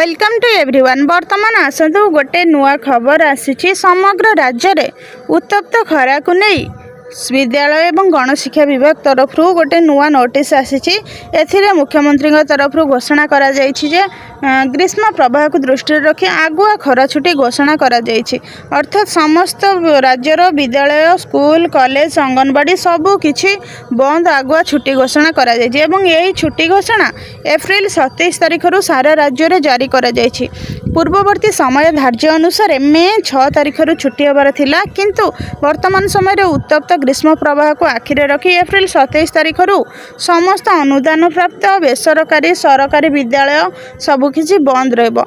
Welcome to everyone. बर्तमान आसतु गोटे नुआ खबर आसी समग्र राज्य में उत्तप्त खरा को नहीं विद्यालय एवं गणशिक्षा विभाग तरफ गोटे नुआ नोटिस आसी। मुख्यमंत्री तरफ घोषणा करा जायछि जे ग्रीष्म प्रवाह को दृष्टि रखी आगुआ खरा छुट्टी घोषणा करा जायछि। अर्थात समस्त राज्यर विद्यालय स्कूल कॉलेज अंगनवाड़ी सबू किछि बंद आगुआ छुट्टी घोषणा करा जायछि एवं यही छुट्टी घोषणा एप्रिल 27 तारिख सारा राज्य में जारी करा जायछि। पूर्ववर्ती समय धार्य अनुसार मे 6 तारिख छुट्टी होबार थिला, किंतु वर्तमान समय उत्तप्त ग्रीष्म प्रवाह को आखिरे रखी एप्रिल 27 तारिख समस्त अनुदान प्राप्त बेसरकारी सरकारी विद्यालय सबकिछि बंद रहिबो।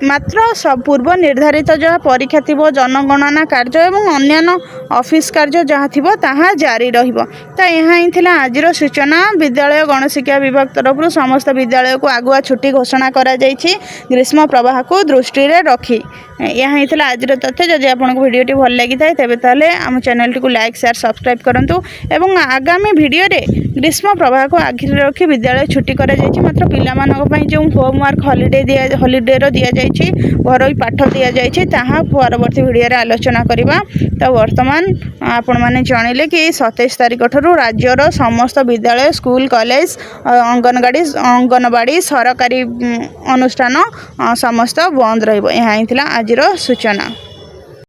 मात्र पूर्व निर्धारित जहाँ परीक्षा थी जनगणना कार्य एवं अन्य ऑफिस कार्य जहाँ थी ताहा जारी रहिबो। तो यहाँ ही थिला आजिर सूचना। विद्यालय गणशिक्षा विभाग तरफ समस्त विद्यालय को आगुआ छुट्टी घोषणा करा जायछि ग्रीष्म प्रवाह को दृष्टि रखी। यहाँ ही थिला आजिर तथ्य। जदि आपको भिडियोटी भल लगी थाए तेबे ताले आम चैनल को लाइक शेयर सब्सक्राइब करंतु एवं आगामी भिडियो रे ग्रीष्म प्रवाह को आखिर रखी विद्यालय छुट्टी करा जायछि। मात्र पिला मानक पई जो होमवर्क हॉलिडे रो दिया जायछि घरोई पाठ दि जायछि ताहा परवर्ती भिडियो रे आलोचना करिबा। तो वर्तमान आपण माने जानिले कि 27 तारिख ठरू राज्यर समस्त विद्यालय स्कूल कॉलेज अंगनवाड़ी सरकारी अनुष्ठान समस्त बंद रहिबो। यहाँ ही थिला आजिर सूचना।